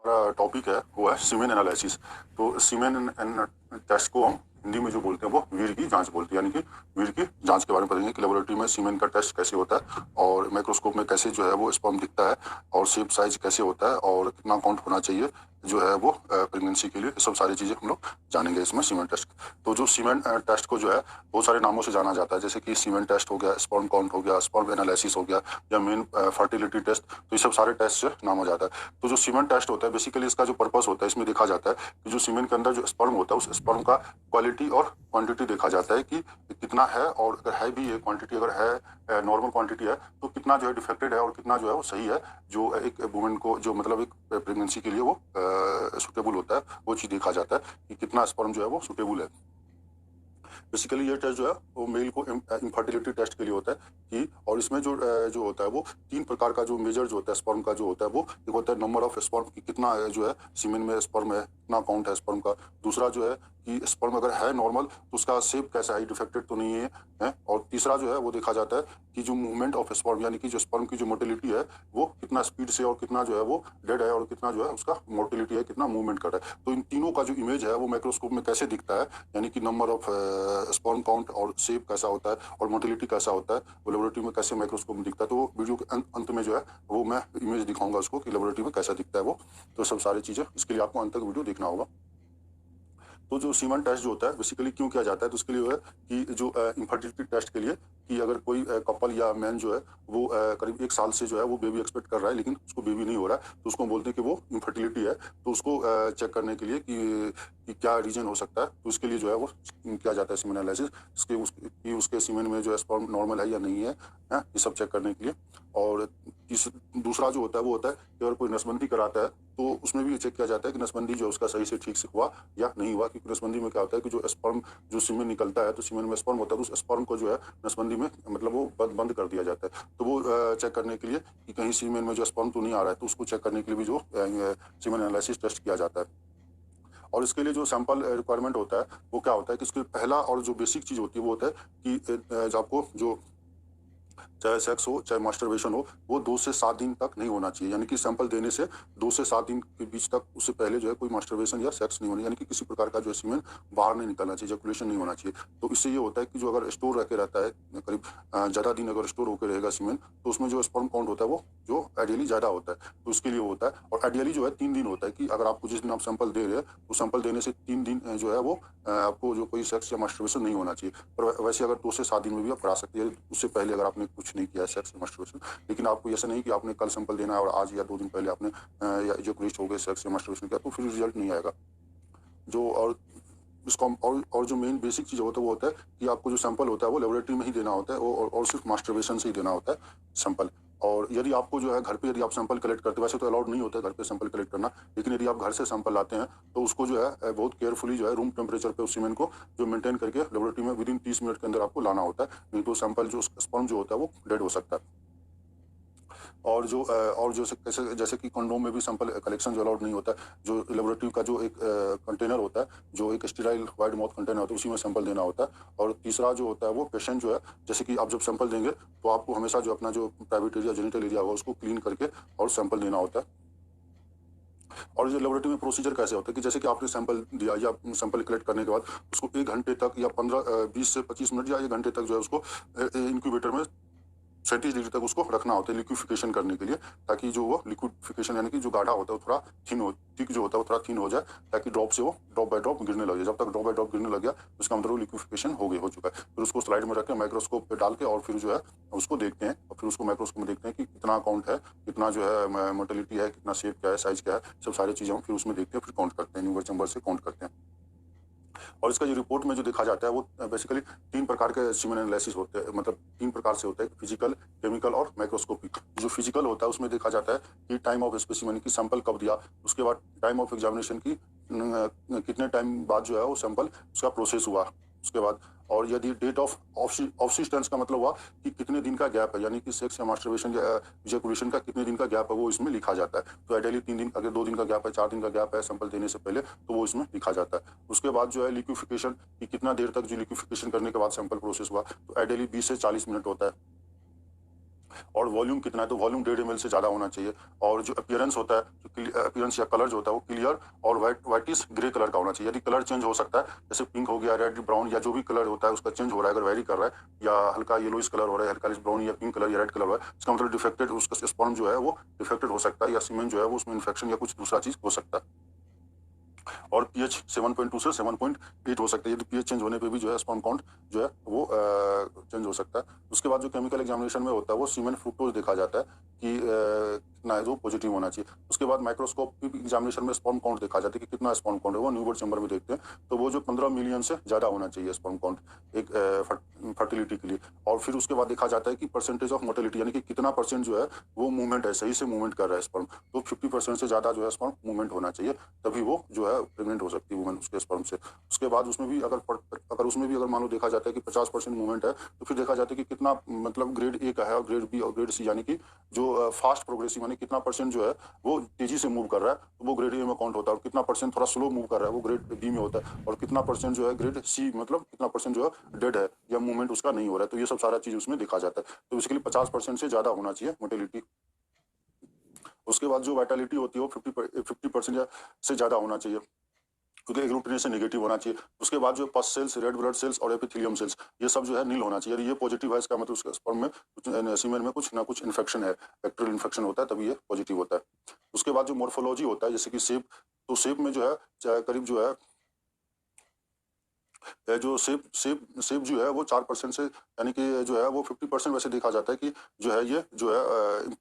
हमारा टॉपिक है वो है सीमेन एनालिसिस। तो सीमेन टेस्ट को हम हिंदी में जो बोलते हैं वो वीर की जांच बोलते हैं, यानी कि वीर की जांच के बारे में पढ़ेंगे कि लेबोरेटरी में सीमेन का टेस्ट कैसे होता है और माइक्रोस्कोप में कैसे जो है वो स्पर्म दिखता है और शेप साइज कैसे होता है और कितना काउंट होना चाहिए जो है वो प्रेगनेंसी के लिए। ये सब सारी चीजें हम लोग जानेंगे इसमें सीमेन टेस्ट। तो जो सीमेन टेस्ट को जो है बहुत सारे नामों से जाना जाता है, जैसे कि सीमेन टेस्ट हो गया, स्पर्म काउंट हो गया, स्पर्म एनालिसिस हो गया, या मेन फर्टिलिटी टेस्ट। तो ये सब सारे टेस्ट से नाम हो जाता है। तो जो सीमेन टेस्ट होता है बेसिकली इसका जो पर्पस होता है इसमें देखा जाता है कि जो सीमेन के अंदर जो स्पर्म होता है उस स्पर्म का क्वालिटी और क्वांटिटी देखा जाता है कि कितना है, और अगर है भी ये क्वांटिटी, अगर है नॉर्मल क्वांटिटी है तो कितना जो है डिफेक्टेड है और कितना जो है वो सही है, जो एक वुमेन को जो मतलब एक प्रेगनेंसी के लिए वो सुटेबल होता है, वो चीज़ देखा जाता है कि कितना स्पर्म जो है वो सुटेबल है। बेसिकली ये टेस्ट जो है वो मेल को इनफर्टिलिटी टेस्ट के लिए होता है कि, और इसमें जो होता है वो 3 प्रकार का जो मेजर जो होता है स्पर्म का जो होता है वो एक होता है नंबर ऑफ स्पर्म की कितना जो है सीमेन में स्पर्म है, कितना काउंट है स्पर्म का। दूसरा जो है कि स्पर्म अगर है नॉर्मल तो उसका शेप कैसा है, डिफेक्टेड तो नहीं है। और तीसरा जो है वो देखा जाता है कि जो मूवमेंट ऑफ स्पर्म, यानी कि जो स्पर्म की जो मोटिलिटी है वो कितना स्पीड से और कितना जो है वो डेड है और कितना जो है उसका मोटिलिटी है, कितना मूवमेंट कर रहा है। तो इन तीनों का जो इमेज है वो माइक्रोस्कोप में कैसे दिखता है, यानी कि नंबर ऑफ स्पर्म काउंट और शेप कैसा होता है और मोटिलिटी कैसा होता है, वो लेबोरेटरी में कैसे माइक्रोस्कोप में दिखता है। तो वीडियो के अंत में जो है वो मैं इमेज दिखाऊंगा उसको कि लेबोरेटरी में कैसा दिखता है वो। तो सब सारी चीजें इसके लिए आपको अंत तक वीडियो देखना होगा। तो जो सीमन टेस्ट जो होता है बेसिकली क्यों किया जाता है, तो उसके लिए है कि जो इनफर्टिलिटी टेस्ट के लिए कि अगर कोई कपल या मैन जो है वो करीब 1 साल से जो है वो बेबी एक्सपेक्ट कर रहा है लेकिन उसको बेबी नहीं हो रहा है, तो उसको हम बोलते हैं कि वो इनफर्टिलिटी है। तो उसको चेक करने के लिए कि क्या रीजन हो सकता है, तो उसके लिए जो है वो किया जाता है सीमन एनालिसिस, कि उसके सीमन में जो है स्पर्म नॉर्मल है या नहीं है, ये सब चेक करने के लिए। और दूसरा जो होता है वो होता है कि अगर कोई नसबंदी कराता है तो उसमें भी चेक किया जाता है कि नसबंदी जो है उसका सही से ठीक से हुआ या नहीं हुआ। क्योंकि नसबंदी में क्या होता है कि जो स्पर्म जो सीमेन निकलता है तो सीमेन में स्पर्म होता है तो उस स्पर्म को जो है नसबंदी में मतलब वो बंद कर दिया जाता है। तो वो चेक करने के लिए कि कहीं सीमेन में जो स्पर्म तो नहीं आ रहा है, तो उसको चेक करने के लिए भी जो सीमेन एनालिसिस टेस्ट किया जाता है। और इसके लिए जो सैंपल रिक्वायरमेंट होता है वो क्या होता है कि इसके पहला और जो बेसिक चीज होती है वो होता है कि जो आपको जो चाहे सेक्स हो चाहे मास्टरबेशन हो वो 2 से 7 दिन तक नहीं होना चाहिए, यानी कि सैंपल देने से 2 से 7 दिन के बीच तक, उससे पहले जो है कोई मास्टरबेशन या सेक्स नहीं होना, यानी कि किसी प्रकार का जो है सीमेन बाहर नहीं निकलना चाहिए, इजैकुलेशन नहीं होना चाहिए। तो इससे ये होता है कि जो अगर स्टोर रह के रहता है करीब ज़्यादा दिन अगर स्टोर होकर रहेगा सीमेन, तो उसमें जो स्पर्म काउंट होता है वो जो आइडियली ज़्यादा होता है, तो उसके लिए होता है। और आइडियली जो है 3 दिन होता है कि अगर आपको जिस दिन आप सैंपल दे रहे हैं तो सैंपल देने से 3 दिन जो है वो आपको जो कोई सेक्स या मास्टरबेशन नहीं होना चाहिए। पर वैसे अगर 2 से 7 दिन में भी आप करा सकते हैं, उससे पहले अगर आपने कुछ नहीं किया है सेक्स या मास्टरबेशन। लेकिन आपको ऐसा नहीं कि आपने कल सैंपल देना है और आज या 2 दिन पहले आपने या इजैकुलेट हो गए सेक्स या मास्टरबेशन किया, तो फिर रिजल्ट नहीं आएगा। जो और इसको और जो मेन बेसिक चीज़ होता है वो होता है कि आपको जो सैंपल होता है वो लेबोरेटरी में ही देना होता है, और सिर्फ मास्टरबेशन से ही देना होता है सैंपल। और यदि आपको जो है घर पे यदि आप सैंपल कलेक्ट करते हैं, वैसे तो अलाउड नहीं होता है घर पे सैंपल कलेक्ट करना, लेकिन यदि आप घर से सैंपल लाते हैं तो उसको जो है बहुत केयरफुली जो है रूम टेम्परेचर पे उस सीमेंट को जो मेंटेन करके लेबोरेटरी में विदिन 30 मिनट के अंदर आपको लाना होता है, नहीं तो सैंपल जो स्पर्म जो होता है वो डेड हो सकता है। और जो जैसे जैसे कि कंडोम में भी सैंपल कलेक्शन जो अलाउड नहीं होता है, जो लेबोरेटरी का जो एक कंटेनर होता है, जो एक स्टेराइल वाइड माउथ कंटेनर होता है, उसी में सैंपल देना होता है। और तीसरा जो होता है वो पेशेंट जो है, जैसे कि आप जब सैंपल देंगे तो आपको हमेशा जो अपना जो प्राइवेट एरिया जेनिटल एरिया होगा उसको क्लीन करके और सैंपल देना होता है। और जो लेबोरेटरी में प्रोसीजर कैसे होता है कि जैसे कि आपने सैंपल दिया या सैंपल कलेक्ट करने के बाद उसको 1 घंटे तक या 20 से 25 मिनट या 1 घंटे तक जो है उसको इंक्यूबेटर में 37 डिग्री तक उसको रखना होता है लिक्विफिकेशन करने के लिए, ताकि जो वो लिक्विफिकेशन यानी कि जो गाढ़ा होता है वो थोड़ा थिक जो होता है वो थोड़ा थिन हो जाए, ताकि ड्रॉप से वो ड्रॉप बाय ड्रॉप गिरने लगे। जब तक ड्रॉप बाय ड्रॉप गिरने लग गया उसका मतलब वो लिक्विफिकेशन हो चुका है। फिर उसको स्लाइड में रख के माइक्रोस्कोप पे डाल के और फिर जो है उसको देखते हैं, और फिर उसको माइक्रोस्कोप में देखते हैं कि कितना काउंट है, कितना जो है मोटिलिटी है, कितना शेप क्या है, साइज क्या है, सब सारी चीजें हम फिर उसमें देखते हैं, फिर काउंट करते हैं, न्यूमर चैम्बर से काउंट करते हैं। और इसका जो रिपोर्ट में जो देखा जाता है वो बेसिकली 3 प्रकार के सीमेन एनालिसिस होते हैं, मतलब 3 प्रकार से होता है, फिजिकल, केमिकल और माइक्रोस्कोपिक। जो फिजिकल होता है उसमें देखा जाता है कि टाइम ऑफ स्पेसिमेन की सैंपल कब दिया, उसके बाद टाइम ऑफ एग्जामिनेशन की कितने टाइम बाद जो है वो सैंपल उसका प्रोसेस हुआ, उसके बाद। और यदि डेट ऑफ ऑब्सिस्टेंस का मतलब हुआ कि कितने दिन का गैप है, यानी कि सेक्स या मास्टरबेशन या इजैकुलेशन का कितने दिन का गैप है वो इसमें लिखा जाता है। तो आइडियली 3 दिन, अगर 2 दिन का गैप है, 4 दिन का गैप है सैंपल देने से पहले, तो वो इसमें लिखा जाता है। उसके बाद जो है लिक्विफिकेशन कि कितना देर तक जो लिक्विफिकेशन करने के बाद सैंपल प्रोसेस हुआ, तो आइडियली 20 से 40 मिनट होता है। और वॉल्यूम कितना है, तो वॉल्यूम 1.5 ml से ज़्यादा होना चाहिए। और जो अपीयरेंस होता है, जो अपीयरेंस या कलर जो होता है वो क्लियर और वाइटिश ग्रे कलर का होना चाहिए। यदि कलर चेंज हो सकता है, जैसे पिंक हो गया, रेड, ब्राउन या जो भी कलर होता है उसका चेंज हो रहा है, अगर वेरी कर रहा है या हल्का येलोइश कलर हो रहा है, हल्का ब्राउन या पिंक कलर या रेड कलर हो रहा है, इसका मतलब डिफेक्टेड, उसका स्पर्म जो है वो डिफेक्टेड हो सकता है, या सीमेन जो है वो उसमें इन्फेक्शन या कुछ दूसरा चीज हो सकता है। और पीएच 7.2 से 7.8 हो सकता है। यदि पीएच चेंज होने पे भी जो है स्पर्म काउंट जो है वो चेंज हो सकता है। उसके बाद जो केमिकल एग्जामिनेशन में होता है वो सीमेन फ्रुक्टोज देखा जाता है कि कितना है जो पॉजिटिव होना चाहिए। उसके बाद माइक्रोस्कोप एग्जामिनेशन में स्पर्म काउंट देखा जाता है कि कितना स्पर्म काउंट है, वो न्यूबर्ट चैम्बर में देखते हैं, तो वो जो 15 मिलियन से ज्यादा होना चाहिए स्पर्म काउंट एक फर्टिलिटी के लिए। और फिर उसके बाद देखा जाता है कि परसेंटेज ऑफ मोर्टेलिटी, यानी कि कितना परसेंट जो है वो मूवमेंट है, सही से मूवमेंट कर रहा है स्पर्म, तो 50% से ज्यादा जो है स्पर्म मूवमेंट होना चाहिए, तभी वो जो है प्रेग्नेंट हो सकती है वुमन उसके स्पर्म से। उसके बाद उसमें भी अगर मान लो देखा जाता है कि 50% मूवमेंट है, तो फिर देखा जाता है कि कितना मतलब ग्रेड ए का है और ग्रेड बी और ग्रेड सी, यानी कि जो फास्ट प्रोग्रेसिव, यानी कितना परसेंट जो है वो तेजी से मूव कर रहा है, तो वो ग्रेड ए में काउंट होता है। और कितना परसेंट थोड़ा स्लो मूव कर रहा है वो ग्रेड बी में होता है। और कितना परसेंट जो है ग्रेड सी, मतलब कितना परसेंट जो है डेड है या मूवमेंट उसका नहीं हो रहा है, तो ये सब सारा चीज उसमें देखा जाता है। तो बेसिकली 50% से ज्यादा होना चाहिए मोटिलिटी। उसके बाद जो वाइटलिटी होती है वो 50% से ज्यादा होना चाहिए, क्योंकि एग्लूटिनेशन नेगेटिव होना चाहिए। उसके बाद जो पस सेल्स, रेड ब्लड सेल्स और एपिथेलियम सेल्स, ये सब जो है नील होना चाहिए। यदि ये पॉजिटिव है, इसका मतलब उसके स्पर्म में सीमेन में कुछ ना कुछ इन्फेक्शन है, बैक्टीरियल इन्फेक्शन होता है, तभी ये पॉजिटिव होता है। उसके बाद जो मोर्फोलॉजी होता है, जैसे कि शेप, तो शेप में जो है करीब जो है जो सेब जो है वो 4% से, यानी कि जो है वो 50% वैसे देखा जाता है कि जो है ये जो है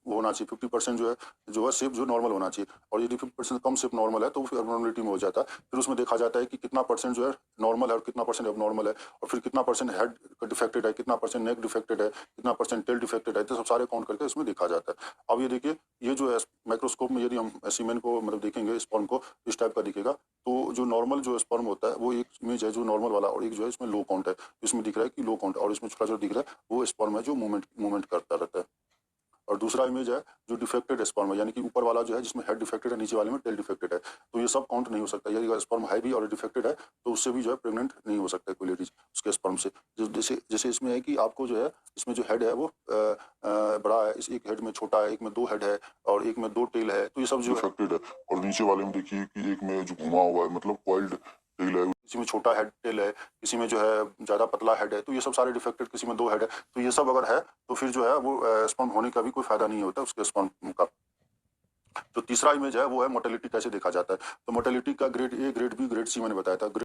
वो होना चाहिए। 50% जो है सेब जो नॉर्मल होना चाहिए, और यदि 50% कम सेब नॉर्मल है तो फिर एबनॉर्मलिटी में हो जाता है। फिर उसमें देखा जाता है कि कितना परसेंट जो है नॉर्मल है और कितना परसेंट एबनॉर्मल है, और फिर कितना परसेंट हेड डिफेक्टेड है, कितना परसेंट नेक डिफेक्टेड है, कितना परसेंट टेल डिफेक्टेड है, तो सब सारे काउंट करके इसमें देखा जाता है। अब ये देखिए, ये जो है माइक्रोस्कोप में यदि हम सीमेन को मतलब देखेंगे, स्पर्म को इस टाइप का दिखेगा, तो जो नॉर्मल जो स्पर्म होता है वो एक इमेज है जो नॉर्मल वाला, और एक जो है इसमें लो काउंट है, इसमें दिख रहा है कि लो काउंट, और इसमें छोटा छोटा दिख रहा है वो स्पर्म है जो मूवमेंट करता रहता है। और दूसरा इमेज है जो डिफेक्टेड स्पर्म है, यानी कि ऊपर वाला जो है जिसमें हेड डिफेक्टेड है, नीचे वाले में टेल डिफेक्टेड है, तो ये सब काउंट नहीं हो सकता। यदि अगर स्पर्म है भी और डिफेक्टेड है, तो उससे भी जो है प्रेग्नेंट नहीं हो सकता कोई लेडीज उसके स्पर्म से। जैसे जैसे इसमें है कि आपको जो है इसमें जो हेड है वो बड़ा है, इस एक हेड में छोटा है, एक में 2 हेड है और एक में 2 टेल है, तो ये सब जो डिफेक्टेड है। और नीचे वाले में देखिए कि एक में जो घुमा हुआ है, मतलब कॉइल्ड टेल है, किसी में छोटा हेड टेल है, किसी में जो है ज्यादा पतला हेड है, तो ये सब सारे डिफेक्टेड, किसी में 2 हेड है, तो ये सब अगर है तो फिर जो है वो स्पर्म होने का भी कोई फायदा नहीं होता उसके स्पर्म का। जो तीसरा इमेज है वो है मोर्टेलिटी कैसे देखा जाता है। तो मोर्टेलिटी का grade A, grade B, grade C मैंने बताया था।